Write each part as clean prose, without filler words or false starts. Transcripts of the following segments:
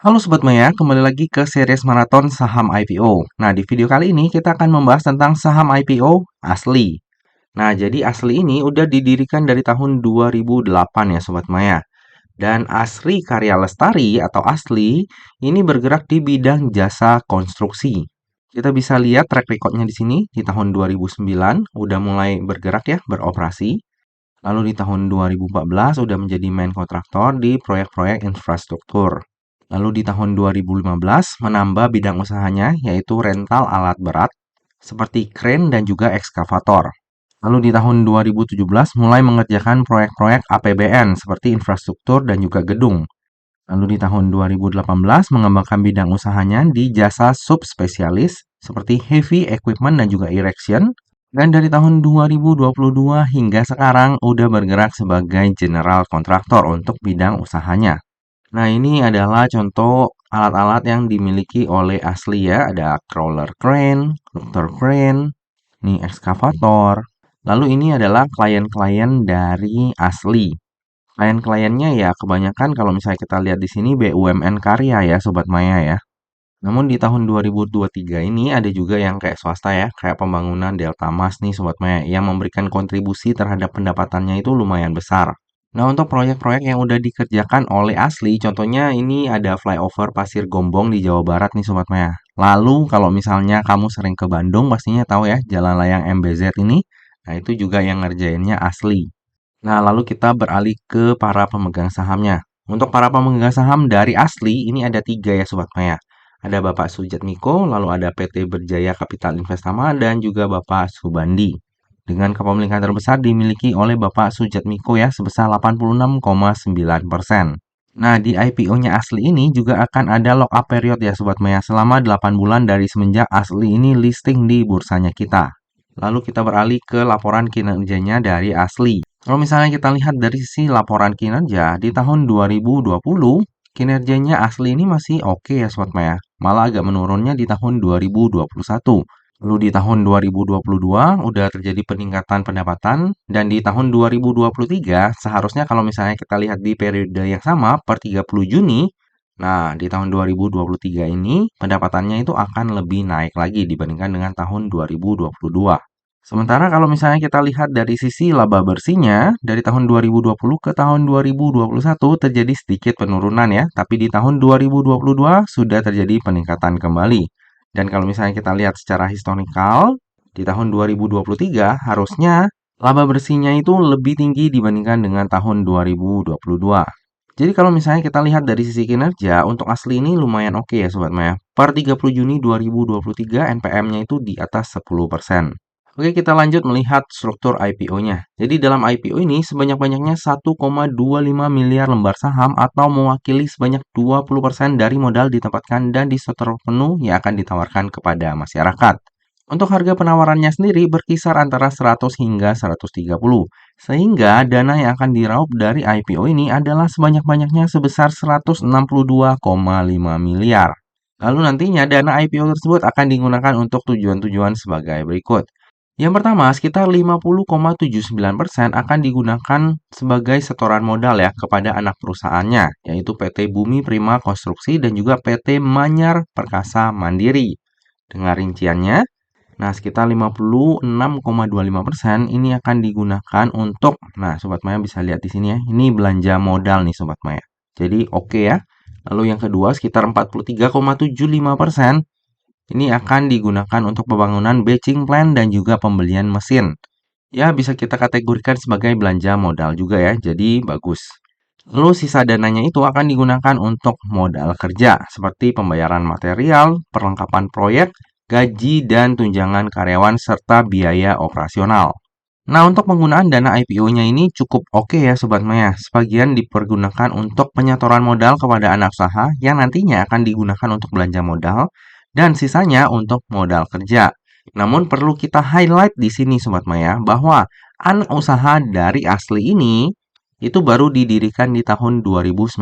Halo Sobat Maya, kembali lagi ke series maraton saham IPO. Nah, di video kali ini kita akan membahas tentang saham IPO asli. Nah, jadi asli ini udah didirikan dari tahun 2008 ya Sobat Maya. Dan Asri Karya Lestari atau Asli ini bergerak di bidang jasa konstruksi. Kita bisa lihat track recordnya di sini di tahun 2009 udah mulai bergerak ya, beroperasi. Lalu di tahun 2014 udah menjadi main kontraktor di proyek-proyek infrastruktur. Lalu di tahun 2015 menambah bidang usahanya yaitu rental alat berat seperti kren dan juga ekskavator. Lalu di tahun 2017 mulai mengerjakan proyek-proyek APBN seperti infrastruktur dan juga gedung. Lalu di tahun 2018 mengembangkan bidang usahanya di jasa subspesialis seperti heavy equipment dan juga erection. Dan dari tahun 2022 hingga sekarang udah bergerak sebagai general kontraktor untuk bidang usahanya. Nah, ini adalah contoh alat-alat yang dimiliki oleh Asli ya. Ada crawler crane, lifter crane, nih ekskavator. Lalu ini adalah klien-klien dari Asli. Klien-kliennya ya kebanyakan kalau misalnya kita lihat di sini BUMN karya ya Sobat Maya ya. Namun di tahun 2023 ini ada juga yang kayak swasta ya, kayak pembangunan Delta Mas nih Sobat Maya yang memberikan kontribusi terhadap pendapatannya itu lumayan besar. Nah, untuk proyek-proyek yang udah dikerjakan oleh Asli, contohnya ini ada flyover Pasir Gombong di Jawa Barat nih Sobat Maya. Lalu kalau misalnya kamu sering ke Bandung pastinya tahu ya Jalan Layang MBZ ini. Nah, itu juga yang ngerjainnya Asli. Nah, lalu kita beralih ke para pemegang sahamnya. Untuk para pemegang saham dari Asli, ini ada tiga ya Sobat Maya. Ada Bapak Sujat Miko, lalu ada PT Berjaya Kapital Investama, dan juga Bapak Subandi. Dengan kepemilikan terbesar dimiliki oleh Bapak Sujat Miko ya, sebesar 86,9%. Nah, di IPO-nya Asli ini juga akan ada lock-up period ya Sobat Maya, selama 8 bulan dari semenjak Asli ini listing di bursanya kita. Lalu kita beralih ke laporan kinerjanya dari Asli. Kalau misalnya kita lihat dari sisi laporan kinerja, di tahun 2020, kinerjanya Asli ini masih oke ya Sobat Maya. Malah agak menurunnya di tahun 2021. Lalu di tahun 2022 udah terjadi peningkatan pendapatan dan di tahun 2023 seharusnya kalau misalnya kita lihat di periode yang sama per 30 Juni, nah di tahun 2023 ini pendapatannya itu akan lebih naik lagi dibandingkan dengan tahun 2022. Sementara kalau misalnya kita lihat dari sisi laba bersihnya, dari tahun 2020 ke tahun 2021 terjadi sedikit penurunan ya, tapi di tahun 2022 sudah terjadi peningkatan kembali. Dan kalau misalnya kita lihat secara historikal, di tahun 2023 harusnya laba bersihnya itu lebih tinggi dibandingkan dengan tahun 2022. Jadi kalau misalnya kita lihat dari sisi kinerja, untuk Asli ini lumayan oke ya Sobat Maya. Per 30 Juni 2023 NPM-nya itu di atas 10%. Oke, kita lanjut melihat struktur IPO-nya. Jadi dalam IPO ini sebanyak-banyaknya 1,25 miliar lembar saham atau mewakili sebanyak 20% dari modal ditempatkan dan disetor penuh yang akan ditawarkan kepada masyarakat. Untuk harga penawarannya sendiri berkisar antara 100 hingga 130. Sehingga dana yang akan diraup dari IPO ini adalah sebanyak-banyaknya sebesar 162,5 miliar. Lalu nantinya dana IPO tersebut akan digunakan untuk tujuan-tujuan sebagai berikut. Yang pertama, sekitar 50,79% akan digunakan sebagai setoran modal ya kepada anak perusahaannya, yaitu PT Bumi Prima Konstruksi dan juga PT Manyar Perkasa Mandiri. Dengan rinciannya, nah sekitar 56,25% ini akan digunakan untuk, nah Sobat Maya bisa lihat di sini ya, ini belanja modal nih Sobat Maya. Jadi oke ya. Lalu yang kedua, sekitar 43,75% ini akan digunakan untuk pembangunan batching plant dan juga pembelian mesin. Ya, bisa kita kategorikan sebagai belanja modal juga ya, jadi bagus. Lalu sisa dananya itu akan digunakan untuk modal kerja, seperti pembayaran material, perlengkapan proyek, gaji dan tunjangan karyawan, serta biaya operasional. Nah, untuk penggunaan dana IPO-nya ini cukup oke ya Sobat Maya. Sebagian dipergunakan untuk penyetoran modal kepada anak usaha yang nantinya akan digunakan untuk belanja modal dan sisanya untuk modal kerja. Namun perlu kita highlight di sini Sobat Maya bahwa anak usaha dari Asli ini itu baru didirikan di tahun 2019.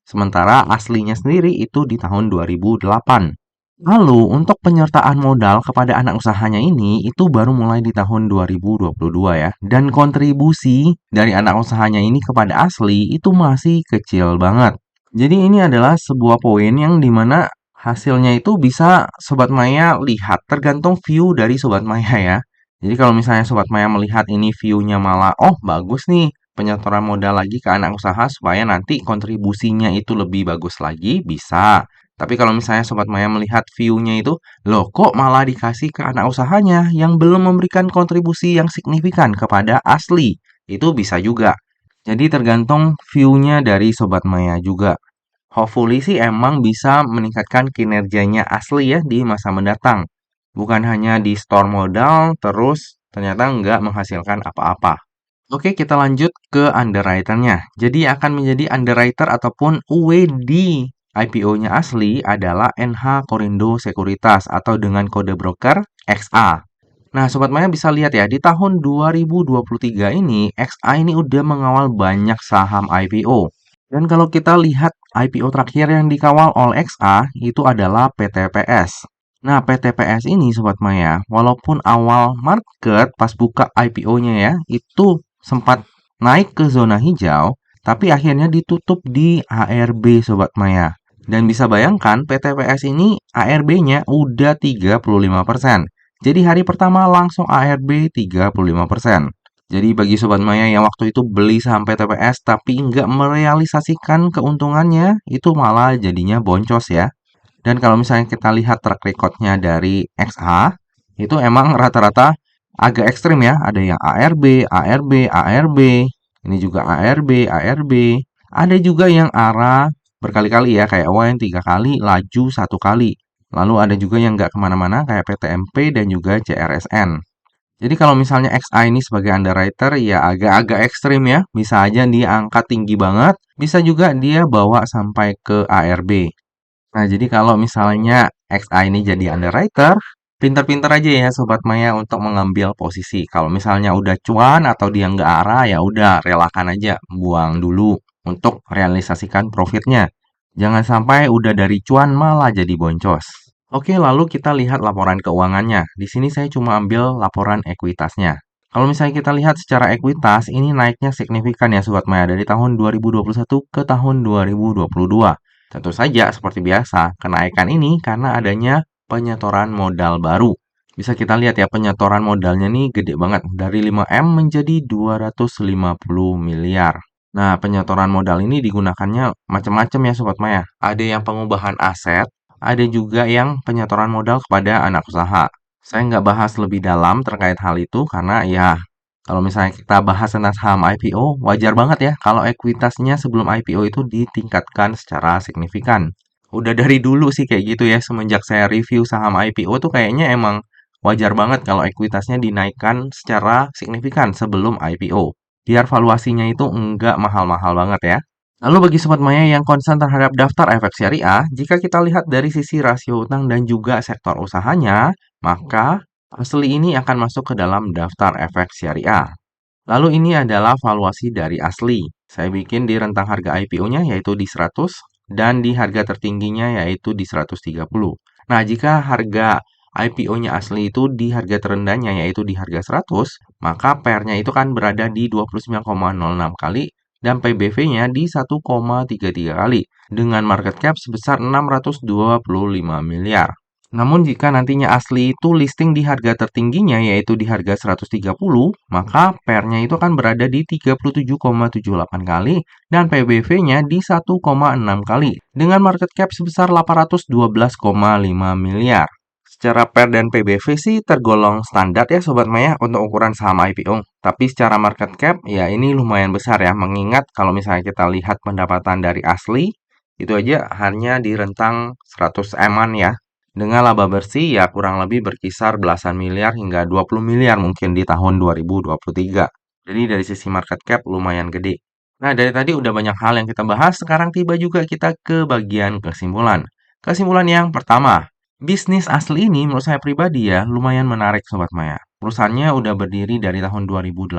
Sementara aslinya sendiri itu di tahun 2008. Lalu untuk penyertaan modal kepada anak usahanya ini itu baru mulai di tahun 2022 ya. Dan kontribusi dari anak usahanya ini kepada Asli itu masih kecil banget. Jadi ini adalah sebuah poin yang dimana hasilnya itu bisa Sobat Maya lihat tergantung view dari Sobat Maya ya. Jadi kalau misalnya Sobat Maya melihat ini view-nya malah, oh bagus nih penyetoran modal lagi ke anak usaha supaya nanti kontribusinya itu lebih bagus lagi, bisa. Tapi kalau misalnya Sobat Maya melihat view-nya itu, loh kok malah dikasih ke anak usahanya yang belum memberikan kontribusi yang signifikan kepada asli, itu bisa juga. Jadi tergantung view-nya dari Sobat Maya juga. Hopefully sih emang bisa meningkatkan kinerjanya asli ya di masa mendatang. Bukan hanya di store modal, terus ternyata nggak menghasilkan apa-apa. Oke, kita lanjut ke underwriter-nya. Jadi akan menjadi underwriter ataupun UE di IPO-nya asli adalah NH Korindo Sekuritas atau dengan kode broker XA. Nah, Sobat Maya bisa lihat ya, di tahun 2023 ini, XA ini udah mengawal banyak saham IPO. Dan kalau kita lihat IPO terakhir yang dikawal oleh XA, itu adalah PTPS. Nah, PTPS ini Sobat Maya, walaupun awal market pas buka IPO-nya ya, itu sempat naik ke zona hijau, tapi akhirnya ditutup di ARB Sobat Maya. Dan bisa bayangkan PTPS ini ARB-nya udah 35%. Jadi hari pertama langsung ARB 35%. Jadi bagi Sobat Maya yang waktu itu beli saham PTPS tapi nggak merealisasikan keuntungannya, itu malah jadinya boncos ya. Dan kalau misalnya kita lihat track record-nya dari XA, itu emang rata-rata agak ekstrim ya. Ada yang ARB, ARB, ARB, ini juga ARB, ARB. Ada juga yang ARA berkali-kali ya, kayak ON 3 kali, laju 1 kali. Lalu ada juga yang nggak kemana-mana kayak PTMP dan juga CRSN. Jadi kalau misalnya XA ini sebagai underwriter ya agak-agak ekstrim ya. Bisa aja dia angkat tinggi banget, bisa juga dia bawa sampai ke ARB. Nah, jadi kalau misalnya XA ini jadi underwriter, pintar-pintar aja ya Sobat Maya untuk mengambil posisi. Kalau misalnya udah cuan atau dia nggak arah, ya udah relakan aja, buang dulu untuk realisasikan profitnya. Jangan sampai udah dari cuan malah jadi boncos. Oke, lalu kita lihat laporan keuangannya. Di sini saya cuma ambil laporan ekuitasnya. Kalau misalnya kita lihat secara ekuitas, ini naiknya signifikan ya Sobat Maya dari tahun 2021 ke tahun 2022. Tentu saja, seperti biasa, kenaikan ini karena adanya penyetoran modal baru. Bisa kita lihat ya, penyetoran modalnya nih gede banget, dari 5M menjadi 250 miliar. Nah, penyetoran modal ini digunakannya macam-macam ya Sobat Maya. Ada yang pengubahan aset, ada juga yang penyetoran modal kepada anak usaha. Saya nggak bahas lebih dalam terkait hal itu karena ya kalau misalnya kita bahas tentang saham IPO, wajar banget ya kalau ekuitasnya sebelum IPO itu ditingkatkan secara signifikan. Udah dari dulu sih kayak gitu ya, semenjak saya review saham IPO tuh kayaknya emang wajar banget kalau ekuitasnya dinaikkan secara signifikan sebelum IPO. Biar valuasinya itu enggak mahal-mahal banget ya. Lalu bagi Sobat Maya yang concern terhadap daftar efek syariah, jika kita lihat dari sisi rasio utang dan juga sektor usahanya, maka asli ini akan masuk ke dalam daftar efek syariah. Lalu ini adalah valuasi dari asli. Saya bikin di rentang harga IPO-nya yaitu di 100 dan di harga tertingginya yaitu di 130. Nah, jika harga IPO-nya asli itu di harga terendahnya yaitu di harga 100, maka PER-nya itu kan berada di 29,06 kali dan PBV-nya di 1,33 kali dengan market cap sebesar 625 miliar. Namun jika nantinya asli itu listing di harga tertingginya yaitu di harga 130, maka PER-nya itu akan berada di 37,78 kali dan PBV-nya di 1,6 kali dengan market cap sebesar 812,5 miliar. Secara PER dan PBV sih tergolong standar ya Sobat Maya untuk ukuran saham IPO. Tapi secara market cap ya ini lumayan besar ya, mengingat kalau misalnya kita lihat pendapatan dari asli itu aja hanya di rentang 100 M-an ya. Dengan laba bersih ya kurang lebih berkisar belasan miliar hingga 20 miliar mungkin di tahun 2023. Jadi dari sisi market cap lumayan gede. Nah, dari tadi udah banyak hal yang kita bahas, sekarang tiba juga kita ke bagian kesimpulan. Kesimpulan yang pertama, bisnis asli ini menurut saya pribadi ya lumayan menarik Sobat Maya. Perusahaannya udah berdiri dari tahun 2018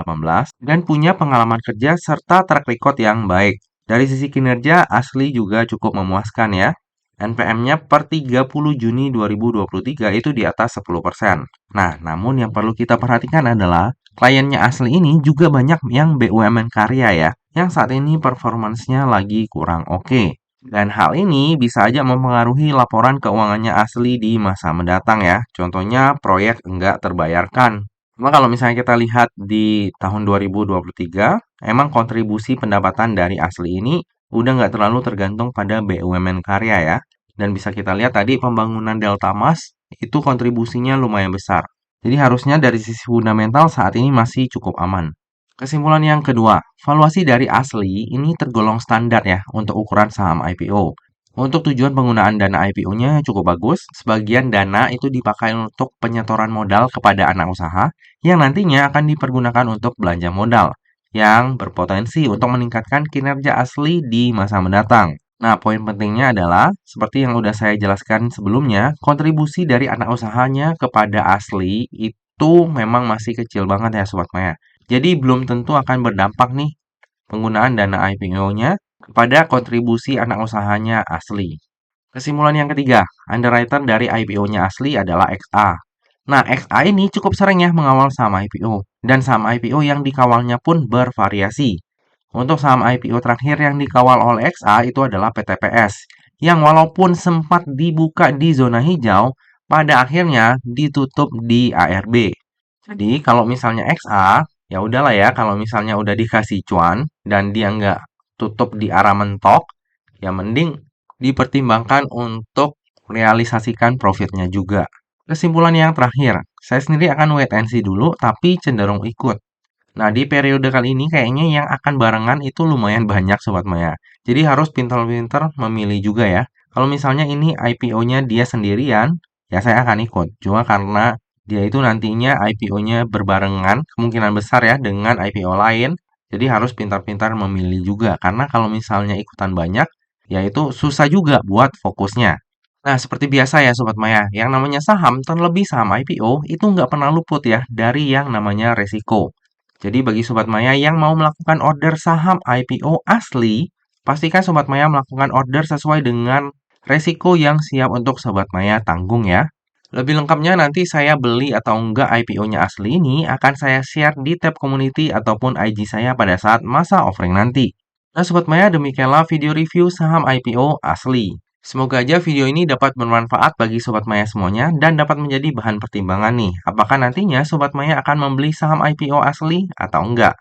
dan punya pengalaman kerja serta track record yang baik. Dari sisi kinerja, asli juga cukup memuaskan ya. NPM-nya per 30 Juni 2023 itu di atas 10%. Nah, namun yang perlu kita perhatikan adalah kliennya asli ini juga banyak yang BUMN karya ya, yang saat ini performansnya lagi kurang oke. Dan hal ini bisa aja mempengaruhi laporan keuangannya asli di masa mendatang ya. Contohnya proyek enggak terbayarkan. Cuma kalau misalnya kita lihat di tahun 2023, emang kontribusi pendapatan dari asli ini udah nggak terlalu tergantung pada BUMN karya ya. Dan bisa kita lihat tadi pembangunan Delta Mas itu kontribusinya lumayan besar. Jadi harusnya dari sisi fundamental saat ini masih cukup aman. Kesimpulan yang kedua, valuasi dari asli ini tergolong standar ya untuk ukuran saham IPO. Untuk tujuan penggunaan dana IPO-nya cukup bagus. Sebagian dana itu dipakai untuk penyetoran modal kepada anak usaha yang nantinya akan dipergunakan untuk belanja modal yang berpotensi untuk meningkatkan kinerja asli di masa mendatang. Nah, poin pentingnya adalah seperti yang udah saya jelaskan sebelumnya, kontribusi dari anak usahanya kepada asli itu memang masih kecil banget ya Sobat Maya. Jadi belum tentu akan berdampak nih penggunaan dana IPO-nya kepada kontribusi anak usahanya asli. Kesimpulan yang ketiga, underwriter dari IPO-nya asli adalah XA. Nah, XA ini cukup sering ya mengawal saham IPO, dan saham IPO yang dikawalnya pun bervariasi. Untuk saham IPO terakhir yang dikawal oleh XA itu adalah PTPS, yang walaupun sempat dibuka di zona hijau, pada akhirnya ditutup di ARB. Jadi kalau misalnya XA, ya udahlah ya kalau misalnya udah dikasih cuan dan dia nggak tutup di arah mentok, ya mending dipertimbangkan untuk realisasikan profitnya juga. Kesimpulan yang terakhir, saya sendiri akan wait and see dulu tapi cenderung ikut. Nah, di periode kali ini kayaknya yang akan barengan itu lumayan banyak Sobat Maya. Jadi harus pintar-pintar memilih juga ya. Kalau misalnya ini IPO-nya dia sendirian, ya saya akan ikut. Cuma karena dia itu nantinya IPO-nya berbarengan, kemungkinan besar ya dengan IPO lain. Jadi harus pintar-pintar memilih juga. Karena kalau misalnya ikutan banyak, ya itu susah juga buat fokusnya. Nah, seperti biasa ya Sobat Maya, yang namanya saham, terlebih saham IPO, itu nggak pernah luput ya dari yang namanya resiko. Jadi bagi Sobat Maya yang mau melakukan order saham IPO asli, pastikan Sobat Maya melakukan order sesuai dengan resiko yang siap untuk Sobat Maya tanggung ya. Lebih lengkapnya nanti saya beli atau enggak IPO-nya asli ini akan saya share di tab community ataupun IG saya pada saat masa offering nanti. Nah Sobat Maya, demikianlah video review saham IPO asli. Semoga aja video ini dapat bermanfaat bagi Sobat Maya semuanya dan dapat menjadi bahan pertimbangan nih. Apakah nantinya Sobat Maya akan membeli saham IPO asli atau enggak?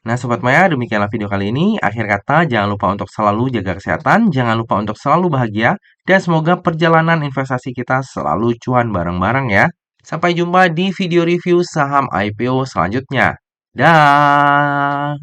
Nah Sobat Maya, demikianlah video kali ini. Akhir kata, jangan lupa untuk selalu jaga kesehatan, jangan lupa untuk selalu bahagia, dan semoga perjalanan investasi kita selalu cuan bareng-bareng ya. Sampai jumpa di video review saham IPO selanjutnya. Dah.